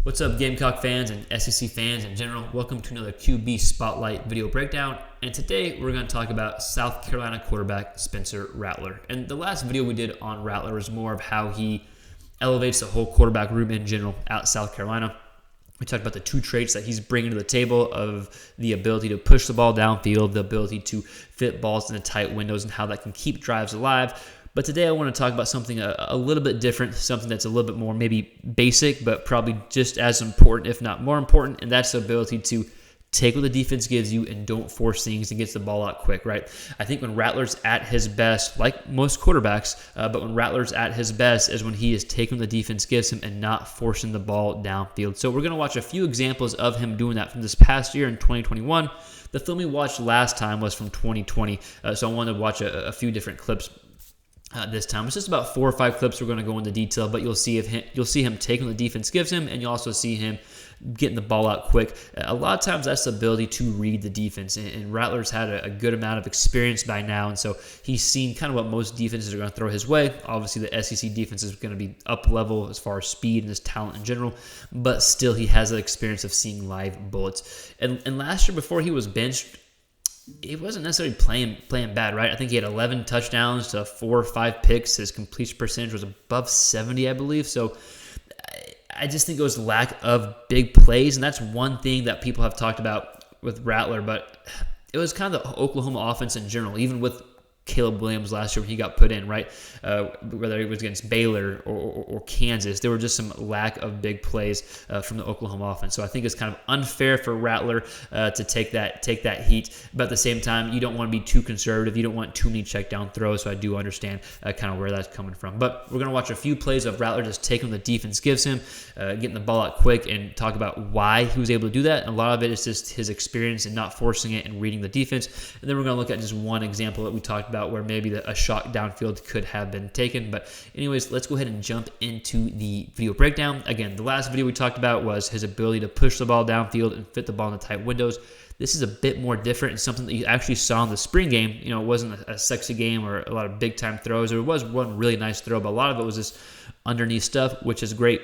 What's up, Gamecock fans and SEC fans in general? Welcome to another QB Spotlight video breakdown. And today we're going to talk about South Carolina quarterback Spencer Rattler. And the last video we did on Rattler was more of how he elevates the whole quarterback room in general at South Carolina. We talked about the two traits that he's bringing to the table of the ability to push the ball downfield, the ability to fit balls into tight windows, and how that can keep drives alive. But today I want to talk about something a little bit different, something that's a little bit more maybe basic, but probably just as important, if not more important, and that's the ability to take what the defense gives you and don't force things and gets the ball out quick, right? I think when Rattler's at his best, like most quarterbacks, but when Rattler's at his best is when he is taking what the defense gives him and not forcing the ball downfield. So we're going to watch a few examples of him doing that from this past year in 2021. The film we watched last time was from 2020, so I wanted to watch a few different clips this time. It's just about 4 or 5 clips. We're going to go into detail, but you'll see him taking what the defense gives him, and you'll also see him getting the ball out quick. A lot of times that's the ability to read the defense, and Rattler's had a good amount of experience by now, and so he's seen kind of what most defenses are going to throw his way. Obviously, the SEC defense is going to be up level as far as speed and his talent in general, but still he has the experience of seeing live bullets. And last year, before he was benched, he wasn't necessarily playing bad, right? I think he had 11 touchdowns to 4 or 5 picks. His completion percentage was above 70, I believe. So I just think it was lack of big plays, and that's one thing that people have talked about with Rattler. But it was kind of the Oklahoma offense in general, even with Caleb Williams last year when he got put in, right? Whether it was against Baylor or Kansas, there were just some lack of big plays from the Oklahoma offense. So I think it's kind of unfair for Rattler to take that heat. But at the same time, you don't want to be too conservative. You don't want too many check down throws. So I do understand kind of where that's coming from. But we're going to watch a few plays of Rattler just taking what the defense gives him, getting the ball out quick, and talk about why he was able to do that. And a lot of it is just his experience and not forcing it and reading the defense. And then we're going to look at just one example that we talked about where maybe a shot downfield could have been taken. But anyways, let's go ahead and jump into the video breakdown. Again, the last video we talked about was his ability to push the ball downfield and fit the ball in the tight windows. This is a bit more different and something that you actually saw in the spring game. You know, it wasn't a sexy game or a lot of big time throws. There was one really nice throw, but a lot of it was just underneath stuff, which is great.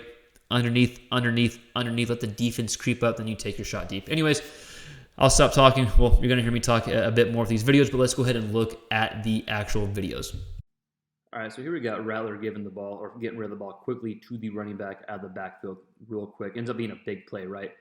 Underneath, let the defense creep up, then you take your shot deep. Anyways, I'll stop talking. Well, you're going to hear me talk a bit more of these videos, but let's go ahead and look at the actual videos. All right, so here we got Rattler giving the ball or getting rid of the ball quickly to the running back out of the backfield real quick. Ends up being a big play, right?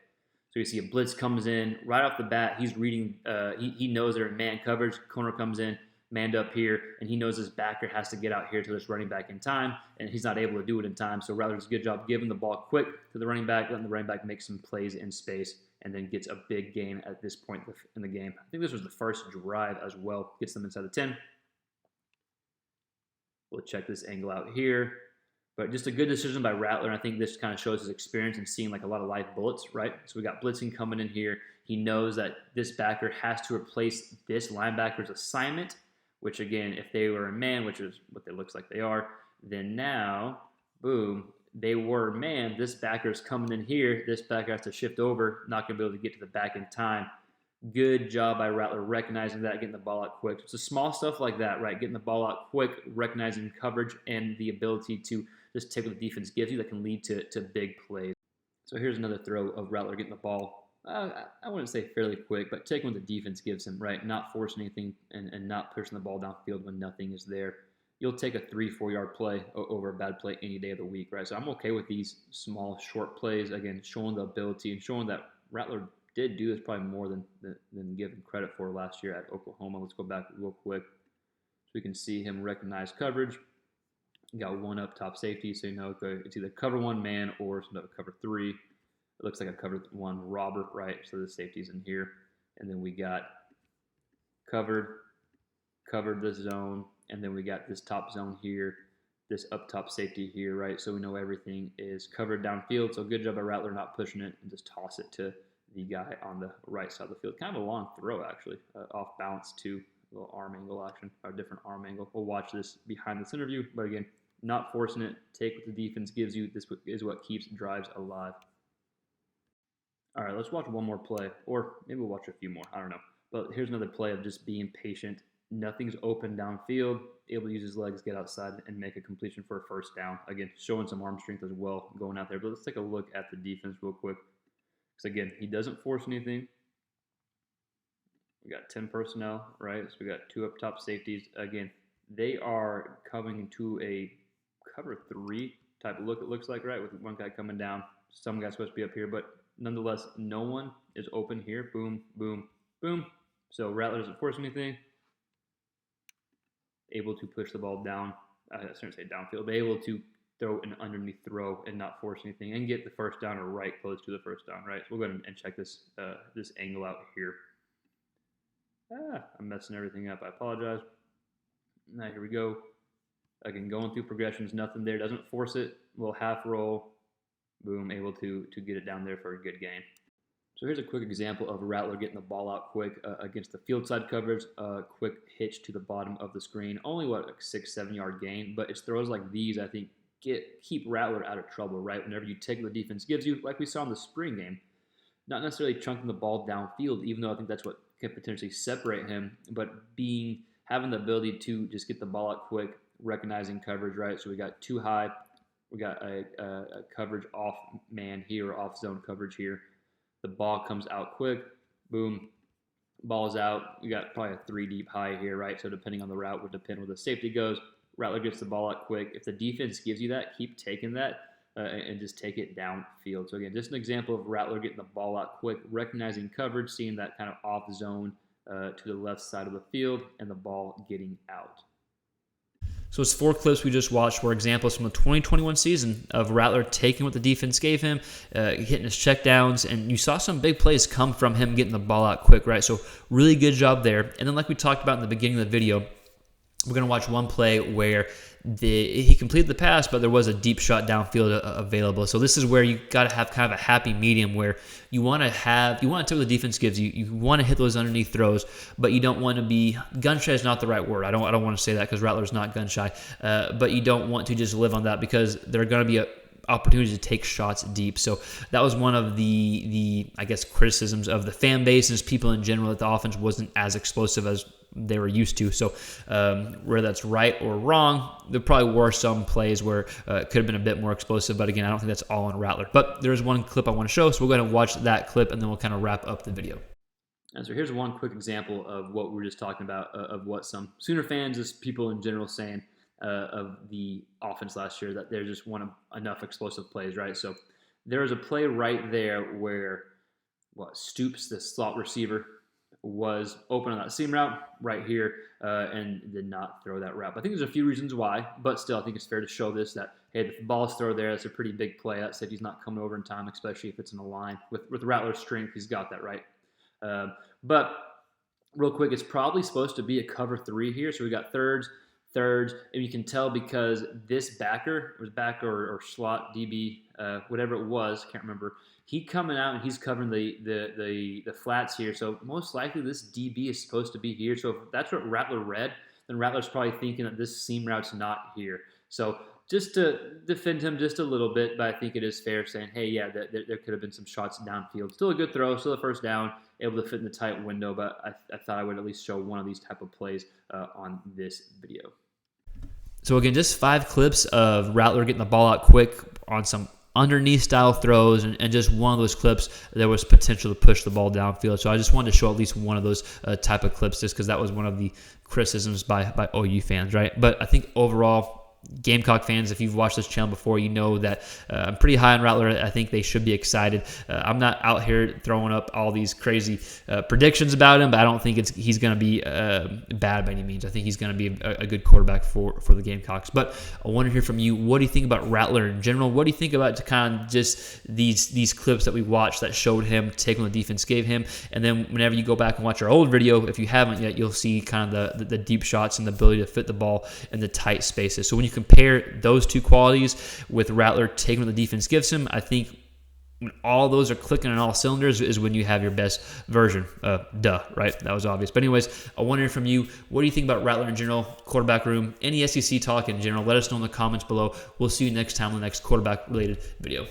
So you see a blitz comes in right off the bat. He's reading. He knows they're in man coverage. Corner comes in, manned up here, and he knows his backer has to get out here to this running back in time, and he's not able to do it in time. So Rattler does a good job giving the ball quick to the running back, letting the running back make some plays in space, and then gets a big gain at this point in the game. I think this was the first drive as well. Gets them inside the 10. We'll check this angle out here. But just a good decision by Rattler, and I think this kind of shows his experience in seeing like a lot of live bullets, right? So we got blitzing coming in here. He knows that this backer has to replace this linebacker's assignment, which again, if they were a man, which is what it looks like they are, then now, boom, they were man. This backer is coming in here. This backer has to shift over, not going to be able to get to the back in time. Good job by Rattler recognizing that, getting the ball out quick. It's the small stuff like that, right? Getting the ball out quick, recognizing coverage, and the ability to just take what the defense gives you that can lead to big plays. So here's another throw of Rattler getting the ball. I wouldn't say fairly quick, but taking what the defense gives him, right? Not forcing anything and not pushing the ball downfield when nothing is there. You'll take a 3-4 yard play over a bad play any day of the week, right? So I'm okay with these small, short plays. Again, showing the ability and showing that Rattler did do this probably more than given credit for last year at Oklahoma. Let's go back real quick so we can see him recognize coverage. You got one up top safety, so you know it's either cover one man or it's another cover 3. It looks like a cover 1 robber, right? So the safety's in here. And then we got covered this zone, and then we got this top zone here, this up top safety here, right? So we know everything is covered downfield. So good job by Rattler not pushing it and just toss it to the guy on the right side of the field. Kind of a long throw, actually, off balance to a little arm angle action, or a different arm angle. We'll watch this behind this interview, but again, not forcing it. Take what the defense gives you. This is what keeps drives alive. All right, let's watch one more play, or maybe we'll watch a few more. I don't know. But here's another play of just being patient, Nothing's open downfield. Able to use his legs, get outside, and make a completion for a first down. Again, showing some arm strength as well going out there. But let's take a look at the defense real quick. Because again, he doesn't force anything. We got 10 personnel, right? So we got 2 up top safeties. Again, they are coming into a cover 3 type of look, it looks like, right? With one guy coming down. Some guy's supposed to be up here, but nonetheless, no one is open here. Boom, boom, boom. So Rattler doesn't force anything. Able to push the ball down. I shouldn't say downfield, but able to throw an underneath throw and not force anything and get the first down or right close to the first down, right? So we'll go ahead and check this this angle out here. I'm messing everything up. I apologize. Now here we go. Again, going through progressions, nothing there. Doesn't force it. Little half roll. Boom, able to get it down there for a good gain. So here's a quick example of Rattler getting the ball out quick against the field side coverage. Quick hitch to the bottom of the screen. Only, what, like 6-7 yard gain. But it's throws like these, I think, keep Rattler out of trouble, right? Whenever you take what the defense gives you, like we saw in the spring game. Not necessarily chunking the ball downfield, even though I think that's what could potentially separate him. But having the ability to just get the ball out quick, recognizing coverage, right? So we got too high. We got a coverage off man here, or off zone coverage here. The ball comes out quick. Boom. Ball is out. We got probably a 3 deep high here, right? So depending on the route would depend where the safety goes. Rattler gets the ball out quick. If the defense gives you that, keep taking that and just take it downfield. So again, just an example of Rattler getting the ball out quick, recognizing coverage, seeing that kind of off zone to the left side of the field, and the ball getting out. So it's 4 clips we just watched were examples from the 2021 season of Rattler taking what the defense gave him, hitting his checkdowns, and you saw some big plays come from him getting the ball out quick, right? So really good job there. And then like we talked about in the beginning of the video, we're going to watch one play where he completed the pass, but there was a deep shot downfield available. So this is where you got to have kind of a happy medium where you want to take what the defense gives you. You want to hit those underneath throws, but you don't want to be gun shy is not the right word. I don't want to say that because Rattler's not gun shy, but you don't want to just live on that because there are going to be opportunities to take shots deep. So that was one of the I guess criticisms of the fan base and just people in general, that the offense wasn't as explosive as they were used to. So whether that's right or wrong, there probably were some plays where it could have been a bit more explosive, but again, I don't think that's all on Rattler. But there's one clip I want to show, so we'll go ahead and watch that clip and then we'll kind of wrap up the video. And so here's one quick example of what we were just talking about, of what some Sooner fans, just people in general, saying of the offense last year, that there just weren't enough explosive plays, right? So there was a play right there where Stoops, the slot receiver, was open on that seam route right here and did not throw that route. I think there's a few reasons why, but still I think it's fair to show this, that, hey, if the ball's thrown there, that's a pretty big play. That said, he's not coming over in time, especially if it's in a line. With Rattler's strength, he's got that, right? But real quick, it's probably supposed to be a cover 3 here. So we got thirds, and you can tell because this backer, it was backer or slot DB, whatever it was, can't remember. He coming out and he's covering the flats here. So most likely this DB is supposed to be here. So if that's what Rattler read, then Rattler's probably thinking that this seam route's not here. So just to defend him just a little bit, but I think it is fair saying, hey, yeah, there could have been some shots downfield. Still a good throw, still a first down, able to fit in the tight window, but I thought I would at least show one of these type of plays on this video. So again, just 5 clips of Rattler getting the ball out quick on some underneath style throws, and just one of those clips there was potential to push the ball downfield. So I just wanted to show at least one of those type of clips just because that was one of the criticisms by OU fans, right? But I think overall, Gamecock fans, if you've watched this channel before, you know that I'm pretty high on Rattler. I think they should be excited. I'm not out here throwing up all these crazy predictions about him, but I don't think he's going to be bad by any means. I think he's going to be a good quarterback for the Gamecocks. But I want to hear from you. What do you think about Rattler in general? What do you think about kind of just these clips that we watched that showed him taking what the defense gave him? And then whenever you go back and watch our old video, if you haven't yet, you'll see kind of the deep shots and the ability to fit the ball in the tight spaces. So when you compare those two qualities with Rattler taking what the defense gives him, I think when all those are clicking on all cylinders is when you have your best version. Right? That was obvious. But anyways, I want to hear from you. What do you think about Rattler in general, quarterback room, any SEC talk in general? Let us know in the comments below. We'll see you next time on the next quarterback-related video.